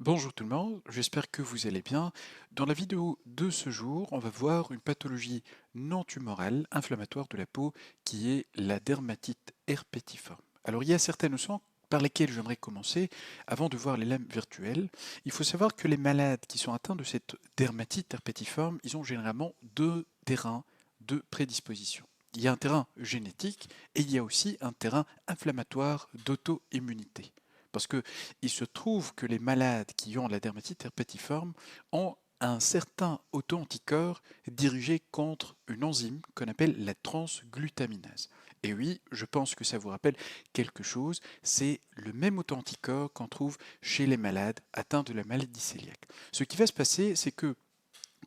Bonjour tout le monde, j'espère que vous allez bien. Dans la vidéo de ce jour, on va voir une pathologie non tumorale inflammatoire de la peau qui est la dermatite herpétiforme. Alors il y a certaines notions par lesquelles j'aimerais commencer avant de voir les lames virtuelles. Il faut savoir que les malades qui sont atteints de cette dermatite herpétiforme, ils ont généralement deux terrains de prédisposition. Il y a un terrain génétique et il y a aussi un terrain inflammatoire d'auto-immunité. Parce que il se trouve que les malades qui ont la dermatite herpétiforme ont un certain auto-anticorps dirigé contre une enzyme qu'on appelle la transglutaminase. Et oui, je pense que ça vous rappelle quelque chose, c'est le même auto-anticorps qu'on trouve chez les malades atteints de la maladie cœliaque. Ce qui va se passer, c'est que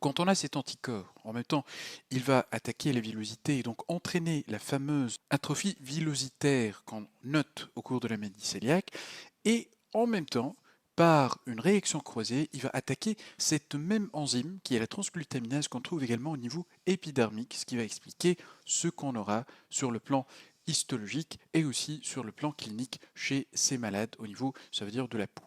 quand on a cet anticorps, en même temps, il va attaquer la villosité et donc entraîner la fameuse atrophie villositaire qu'on note au cours de la maladie cœliaque, et en même temps, par une réaction croisée, il va attaquer cette même enzyme qui est la transglutaminase qu'on trouve également au niveau épidermique, ce qui va expliquer ce qu'on aura sur le plan histologique et aussi sur le plan clinique chez ces malades au niveau, ça veut dire de la peau.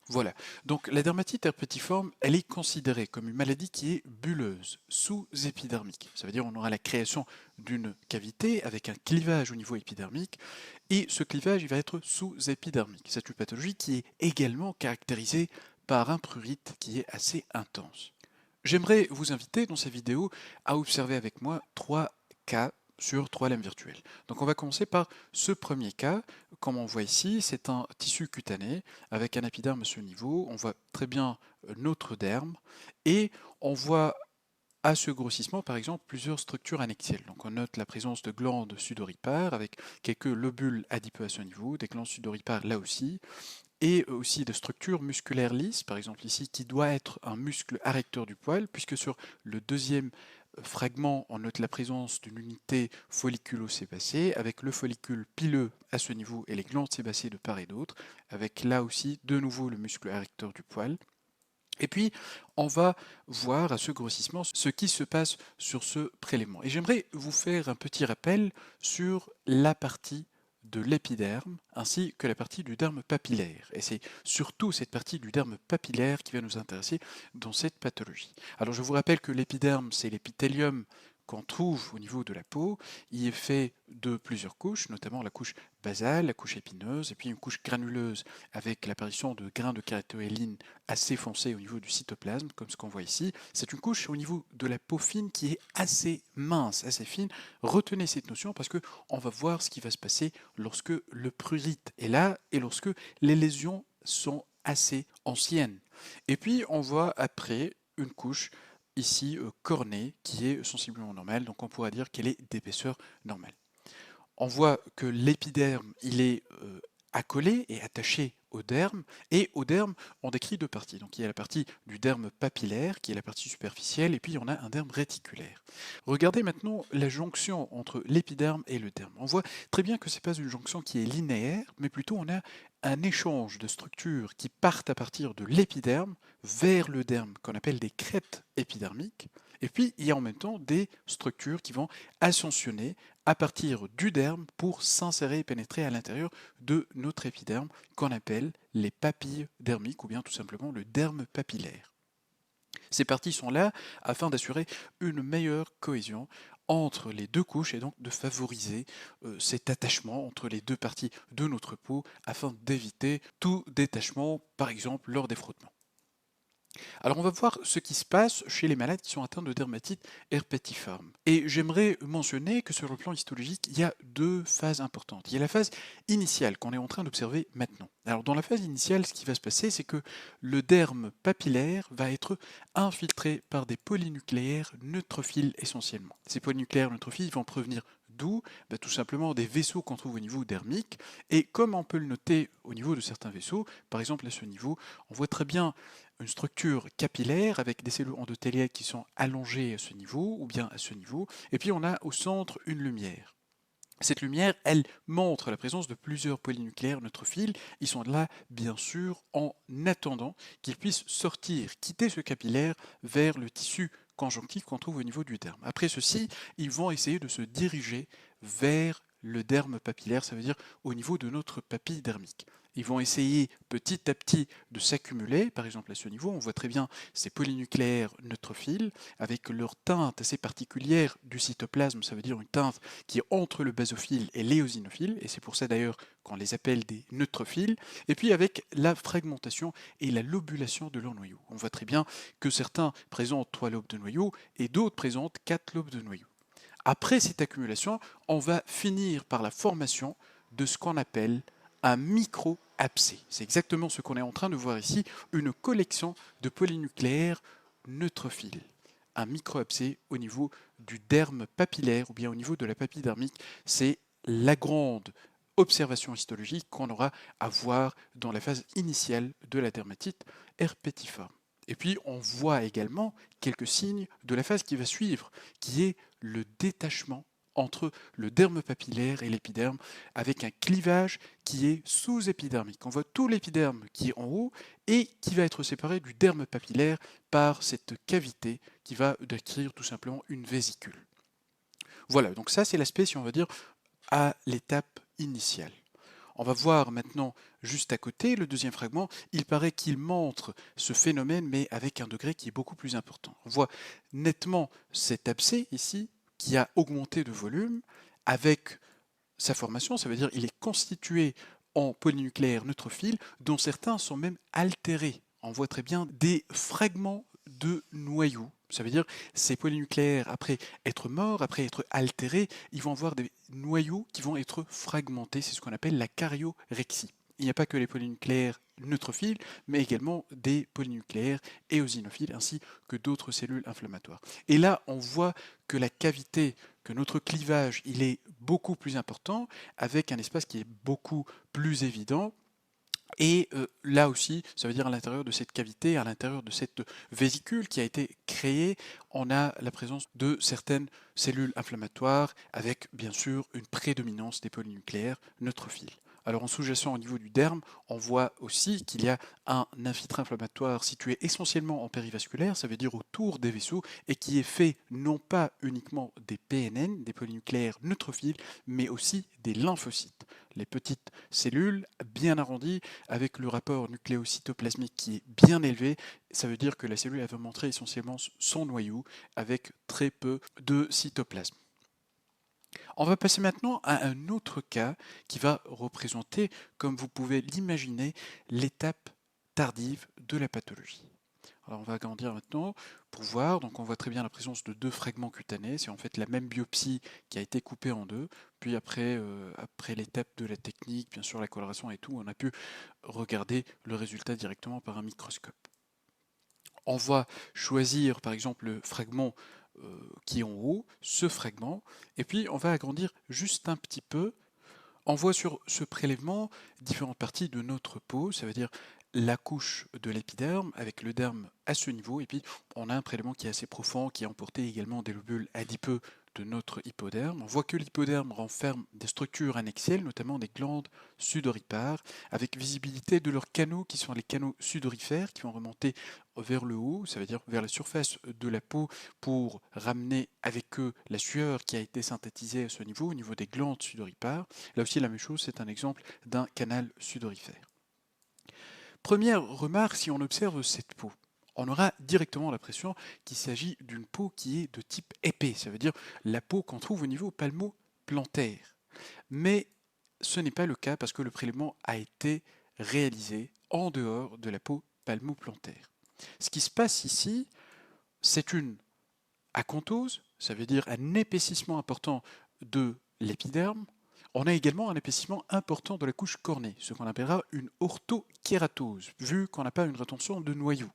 Voilà. Donc la dermatite herpétiforme, elle est considérée comme une maladie qui est bulleuse, sous-épidermique. Ça veut dire qu'on aura la création d'une cavité avec un clivage au niveau épidermique, et ce clivage il va être sous-épidermique. C'est une pathologie qui est également caractérisée par un prurite qui est assez intense. J'aimerais vous inviter dans cette vidéo à observer avec moi trois cas sur trois lames virtuelles. Donc on va commencer par ce premier cas. Comme on voit ici, c'est un tissu cutané avec un épiderme à ce niveau. On voit très bien notre derme et on voit à ce grossissement, par exemple, plusieurs structures annexielles. Donc on note la présence de glandes sudoripares avec quelques lobules adipeux à ce niveau, des glandes sudoripares là aussi, et aussi de structures musculaires lisses, par exemple ici, qui doit être un muscle arrecteur du poil, puisque sur le deuxième fragment, on note la présence d'une unité folliculo-sébacée, avec le follicule pileux à ce niveau et les glandes sébacées de part et d'autre, avec là aussi de nouveau le muscle arrecteur du poil. Et puis, on va voir à ce grossissement ce qui se passe sur ce prélèvement. Et j'aimerais vous faire un petit rappel sur la partie de l'épiderme ainsi que la partie du derme papillaire. Et c'est surtout cette partie du derme papillaire qui va nous intéresser dans cette pathologie. Alors je vous rappelle que l'épiderme, c'est l'épithélium qu'on trouve au niveau de la peau. Il est fait de plusieurs couches, notamment la couche basale, la couche épineuse, et puis une couche granuleuse avec l'apparition de grains de kératinoéline assez foncés au niveau du cytoplasme, comme ce qu'on voit ici. C'est une couche au niveau de la peau fine qui est assez mince, assez fine. Retenez cette notion parce que on va voir ce qui va se passer lorsque le prurite est là et lorsque les lésions sont assez anciennes. Et puis on voit après une couche ici cornée qui est sensiblement normale, donc on pourra dire qu'elle est d'épaisseur normale. On voit que l'épiderme il est accolé et attaché au derme, et au derme on décrit deux parties. Donc il y a la partie du derme papillaire qui est la partie superficielle, et puis on a un derme réticulaire. Regardez maintenant la jonction entre l'épiderme et le derme. On voit très bien que ce n'est pas une jonction qui est linéaire, mais plutôt on a un échange de structures qui partent à partir de l'épiderme vers le derme, qu'on appelle des crêtes épidermiques. Et puis, il y a en même temps des structures qui vont ascensionner à partir du derme pour s'insérer et pénétrer à l'intérieur de notre épiderme, qu'on appelle les papilles dermiques ou bien tout simplement le derme papillaire. Ces parties sont là afin d'assurer une meilleure cohésion entre les deux couches et donc de favoriser cet attachement entre les deux parties de notre peau afin d'éviter tout détachement, par exemple lors des frottements. Alors on va voir ce qui se passe chez les malades qui sont atteints de dermatite herpétiforme. Et j'aimerais mentionner que sur le plan histologique, il y a deux phases importantes. Il y a la phase initiale qu'on est en train d'observer maintenant. Alors dans la phase initiale, ce qui va se passer, c'est que le derme papillaire va être infiltré par des polynucléaires neutrophiles essentiellement. Ces polynucléaires neutrophiles vont provenir d'où? Tout simplement des vaisseaux qu'on trouve au niveau dermique. Et comme on peut le noter au niveau de certains vaisseaux, par exemple à ce niveau, on voit très bien une structure capillaire avec des cellules endothéliales qui sont allongées à ce niveau ou bien à ce niveau, et puis on a au centre une lumière. Cette lumière, elle montre la présence de plusieurs polynucléaires neutrophiles. Ils sont là, bien sûr, en attendant qu'ils puissent sortir, quitter ce capillaire vers le tissu conjonctif qu'on trouve au niveau du derme. Après ceci, ils vont essayer de se diriger vers le derme papillaire, ça veut dire au niveau de notre papille dermique. ils vont essayer petit à petit de s'accumuler. Par exemple, à ce niveau, on voit très bien ces polynucléaires neutrophiles avec leur teinte assez particulière du cytoplasme, ça veut dire une teinte qui est entre le basophile et l'éosinophile, et c'est pour ça d'ailleurs qu'on les appelle des neutrophiles, et puis avec la fragmentation et la lobulation de leur noyau. On voit très bien que certains présentent 3 lobes de noyau et d'autres présentent 4 lobes de noyau. Après cette accumulation, on va finir par la formation de ce qu'on appelle un micro-abcès. C'est exactement ce qu'on est en train de voir ici, une collection de polynucléaires neutrophiles. Un micro-abcès au niveau du derme papillaire ou bien au niveau de la papille dermique, c'est la grande observation histologique qu'on aura à voir dans la phase initiale de la dermatite herpétiforme. Et puis on voit également quelques signes de la phase qui va suivre, qui est le détachement entre le derme papillaire et l'épiderme, avec un clivage qui est sous-épidermique. On voit tout l'épiderme qui est en haut et qui va être séparé du derme papillaire par cette cavité qui va décrire tout simplement une vésicule. Voilà, donc ça c'est l'aspect, si on va dire, à l'étape initiale. On va voir maintenant juste à côté le deuxième fragment. Il paraît qu'il montre ce phénomène, mais avec un degré qui est beaucoup plus important. On voit nettement cet abcès ici qui a augmenté de volume avec sa formation. Ça veut dire qu'il est constitué en polynucléaires neutrophiles, dont certains sont même altérés. On voit très bien des fragments de noyaux. Ça veut dire ces polynucléaires, après être morts, après être altérés, ils vont avoir des noyaux qui vont être fragmentés. C'est ce qu'on appelle la cariorexie. Il n'y a pas que les polynucléaires neutrophiles, mais également des polynucléaires éosinophiles, ainsi que d'autres cellules inflammatoires. Et là, on voit que la cavité, que notre clivage, il est beaucoup plus important, avec un espace qui est beaucoup plus évident. Et là aussi, ça veut dire à l'intérieur de cette cavité, à l'intérieur de cette vésicule qui a été créée, on a la présence de certaines cellules inflammatoires avec bien sûr une prédominance des polynucléaires neutrophiles. Alors en sous-jacent au niveau du derme, on voit aussi qu'il y a un infiltré inflammatoire situé essentiellement en périvasculaire, ça veut dire autour des vaisseaux, et qui est fait non pas uniquement des PNN, des polynucléaires neutrophiles, mais aussi des lymphocytes. Les petites cellules bien arrondies avec le rapport nucléocytoplasmique qui est bien élevé, ça veut dire que la cellule va montrer essentiellement son noyau avec très peu de cytoplasme. On va passer maintenant à un autre cas qui va représenter, comme vous pouvez l'imaginer, l'étape tardive de la pathologie. Alors on va agrandir maintenant pour voir. Donc on voit très bien la présence de 2 fragments cutanés. C'est en fait la même biopsie qui a été coupée en 2. Puis après l'étape de la technique, bien sûr la coloration et tout, on a pu regarder le résultat directement par un microscope. On va choisir par exemple le fragment qui est en haut, ce fragment, et puis on va agrandir juste un petit peu. On voit sur ce prélèvement différentes parties de notre peau, ça veut dire la couche de l'épiderme avec le derme à ce niveau, et puis on a un prélèvement qui est assez profond, qui a emporté également des lobules adipeux de notre hypoderme. On voit que l'hypoderme renferme des structures annexielles, notamment des glandes sudoripares, avec visibilité de leurs canaux qui sont les canaux sudorifères qui vont remonter vers le haut, ça veut dire vers la surface de la peau pour ramener avec eux la sueur qui a été synthétisée à ce niveau, au niveau des glandes sudoripares. Là aussi la même chose, c'est un exemple d'un canal sudorifère. Première remarque, si on observe cette peau, on aura directement l'impression qu'il s'agit d'une peau qui est de type épais, ça veut dire la peau qu'on trouve au niveau palmo-plantaire. Mais ce n'est pas le cas parce que le prélèvement a été réalisé en dehors de la peau palmo-plantaire. Ce qui se passe ici, c'est une acontose, ça veut dire un épaississement important de l'épiderme. On a également un épaississement important de la couche cornée, ce qu'on appellera une orthokératose, vu qu'on n'a pas une rétention de noyaux.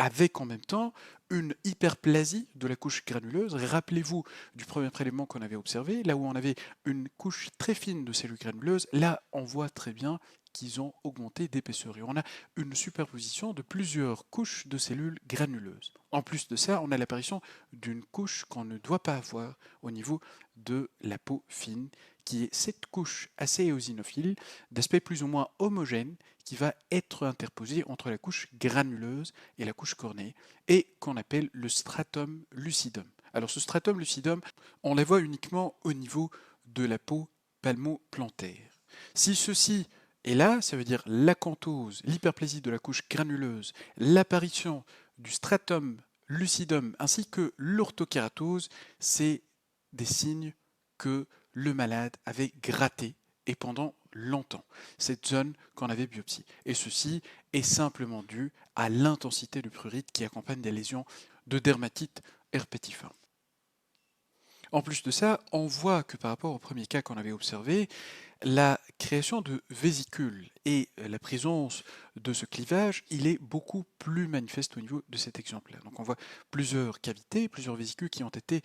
Avec en même temps une hyperplasie de la couche granuleuse. Rappelez-vous du premier prélèvement qu'on avait observé, là où on avait une couche très fine de cellules granuleuses, là on voit très bien qu'ils ont augmenté d'épaisseur. Et on a une superposition de plusieurs couches de cellules granuleuses. En plus de ça, on a l'apparition d'une couche qu'on ne doit pas avoir au niveau de la peau fine, qui est cette couche assez éosinophile, d'aspect plus ou moins homogène, qui va être interposée entre la couche granuleuse et la couche cornée, et qu'on appelle le stratum lucidum. Alors ce stratum lucidum, on la voit uniquement au niveau de la peau palmo-plantaire. Si ceci Et là, ça veut dire l'acanthose, l'hyperplasie de la couche granuleuse, l'apparition du stratum lucidum ainsi que l'orthokératose, c'est des signes que le malade avait gratté et pendant longtemps cette zone qu'on avait biopsie. Et ceci est simplement dû à l'intensité du prurite qui accompagne des lésions de dermatite herpétiforme. En plus de ça, on voit que par rapport au premier cas qu'on avait observé, la création de vésicules et la présence de ce clivage, il est beaucoup plus manifeste au niveau de cet exemplaire. Donc on voit plusieurs cavités, plusieurs vésicules qui ont été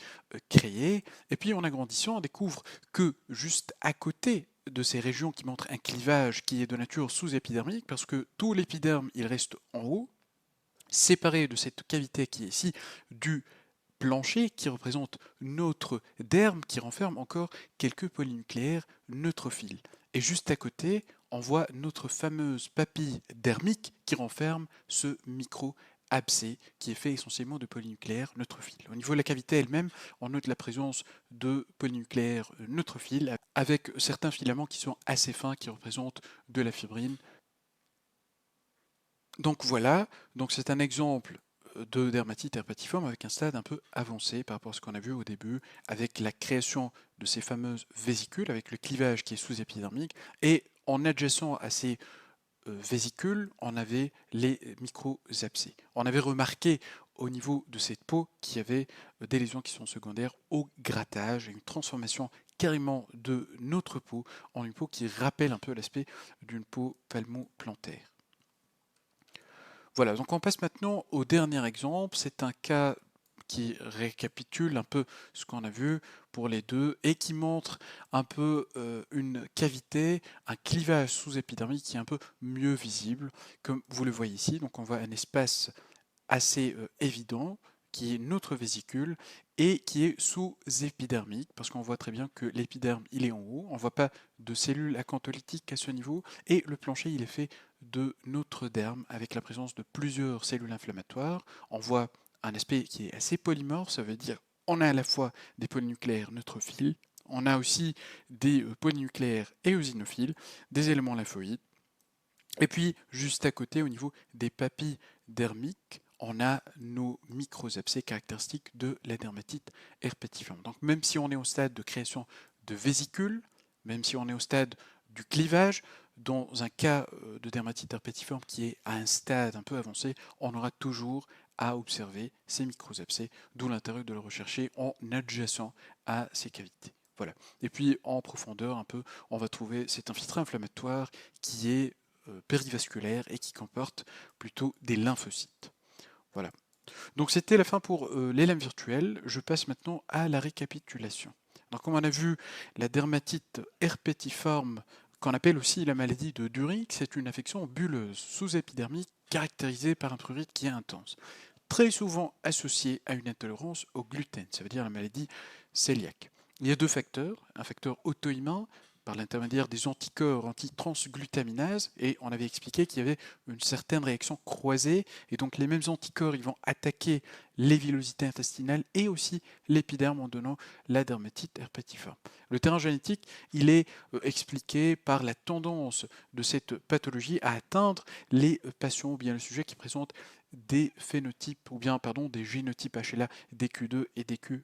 créées, et puis en agrandissant, on découvre que juste à côté de ces régions qui montrent un clivage qui est de nature sous-épidermique, parce que tout l'épiderme, il reste en haut, séparé de cette cavité qui est ici, du plancher qui représente notre derme qui renferme encore quelques polynucléaires neutrophiles. Et juste à côté, on voit notre fameuse papille dermique qui renferme ce micro-abcès qui est fait essentiellement de polynucléaires neutrophiles. Au niveau de la cavité elle-même, on note la présence de polynucléaires neutrophiles avec certains filaments qui sont assez fins qui représentent de la fibrine. Donc voilà, donc c'est un exemple de dermatite herpétiforme avec un stade un peu avancé par rapport à ce qu'on a vu au début, avec la création de ces fameuses vésicules, avec le clivage qui est sous-épidermique, et en adjacent à ces vésicules, on avait les micro-abcès. On avait remarqué au niveau de cette peau qu'il y avait des lésions qui sont secondaires au grattage, une transformation carrément de notre peau en une peau qui rappelle un peu l'aspect d'une peau palmo-plantaire. Voilà, donc on passe maintenant au dernier exemple. C'est un cas qui récapitule un peu ce qu'on a vu pour les deux et qui montre un peu une cavité, un clivage sous-épidermique qui est un peu mieux visible, comme vous le voyez ici. Donc on voit un espace assez évident qui est notre vésicule et qui est sous-épidermique parce qu'on voit très bien que l'épiderme il est en haut, on ne voit pas de cellules acantholytiques à ce niveau et le plancher il est fait de notre derme avec la présence de plusieurs cellules inflammatoires. On voit un aspect qui est assez polymorphe, ça veut dire on a à la fois des polynucléaires neutrophiles, on a aussi des polynucléaires éosinophiles, des éléments lymphoïdes. Et puis, juste à côté, au niveau des papilles dermiques, on a nos micro-abcès caractéristiques de la dermatite herpétiforme. Donc, même si on est au stade de création de vésicules, même si on est au stade du clivage, dans un cas de dermatite herpétiforme qui est à un stade un peu avancé, on aura toujours à observer ces micro-abcès, d'où l'intérêt de le rechercher en adjacent à ces cavités. Voilà. Et puis en profondeur un peu, on va trouver cet infiltré inflammatoire qui est périvasculaire et qui comporte plutôt des lymphocytes. Voilà. Donc c'était la fin pour les lames virtuelles. Je passe maintenant à la récapitulation. Donc comme on a vu, la dermatite herpétiforme, qu'on appelle aussi la maladie de Durig, c'est une affection bulleuse sous-épidermique caractérisée par un prurite qui est intense, très souvent associée à une intolérance au gluten, ça veut dire la maladie cœliaque. Il y a deux facteurs, un facteur auto-immun par l'intermédiaire des anticorps anti-transglutaminase, et on avait expliqué qu'il y avait une certaine réaction croisée, et donc les mêmes anticorps ils vont attaquer les villosités intestinales et aussi l'épiderme en donnant la dermatite herpétiforme. Le terrain génétique, il est expliqué par la tendance de cette pathologie à atteindre les patients ou bien le sujet qui présente des phénotypes ou bien pardon des génotypes HLA DQ2 et DQ8.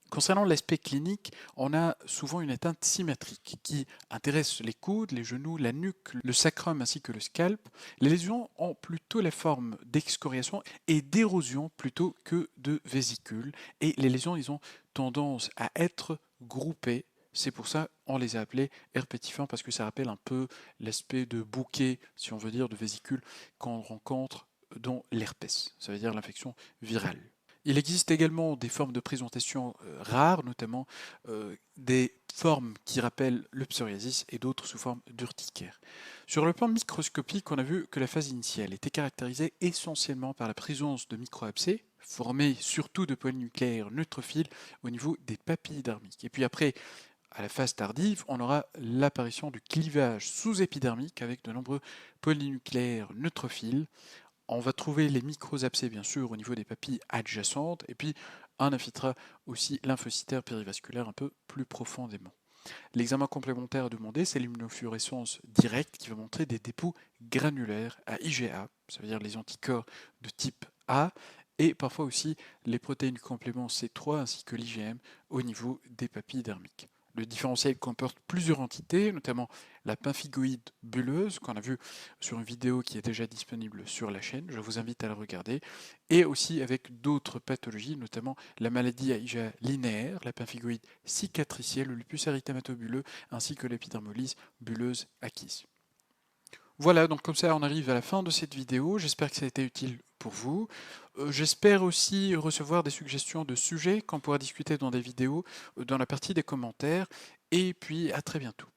Concernant l'aspect clinique, on a souvent une atteinte symétrique qui intéresse les coudes, les genoux, la nuque, le sacrum ainsi que le scalp. Les lésions ont plutôt la forme d'excoriation et d'érosion plutôt que de vésicules. Et les lésions, ils ont tendance à être groupées. C'est pour ça qu'on les a appelées herpétiformes parce que ça rappelle un peu l'aspect de bouquet, si on veut dire, de vésicules qu'on rencontre dans l'herpès. Ça veut dire l'infection virale. Il existe également des formes de présentation rares, notamment des formes qui rappellent le psoriasis et d'autres sous forme d'urticaire. Sur le plan microscopique, on a vu que la phase initiale était caractérisée essentiellement par la présence de micro-abcès, formés surtout de polynucléaires neutrophiles au niveau des papilles dermiques. Et puis après, à la phase tardive, on aura l'apparition du clivage sous-épidermique avec de nombreux polynucléaires neutrophiles. On va trouver les micro-abcès, bien sûr, au niveau des papilles adjacentes, et puis un infiltrat aussi lymphocytaire périvasculaire un peu plus profondément. L'examen complémentaire demandé, c'est l'immunofluorescence directe qui va montrer des dépôts granulaires à IgA, ça veut dire les anticorps de type A, et parfois aussi les protéines complément C3 ainsi que l'IgM au niveau des papilles dermiques. Le différentiel comporte plusieurs entités, notamment la pemphigoïde bulleuse, qu'on a vu sur une vidéo qui est déjà disponible sur la chaîne, je vous invite à la regarder, et aussi avec d'autres pathologies, notamment la maladie à IgA linéaire, la pemphigoïde cicatricielle, le lupus érythémato-bulleux, ainsi que l'épidermolyse bulleuse acquise. Voilà, donc comme ça on arrive à la fin de cette vidéo, j'espère que ça a été utile pour vous. J'espère aussi recevoir des suggestions de sujets qu'on pourra discuter dans des vidéos, dans la partie des commentaires, et puis à très bientôt.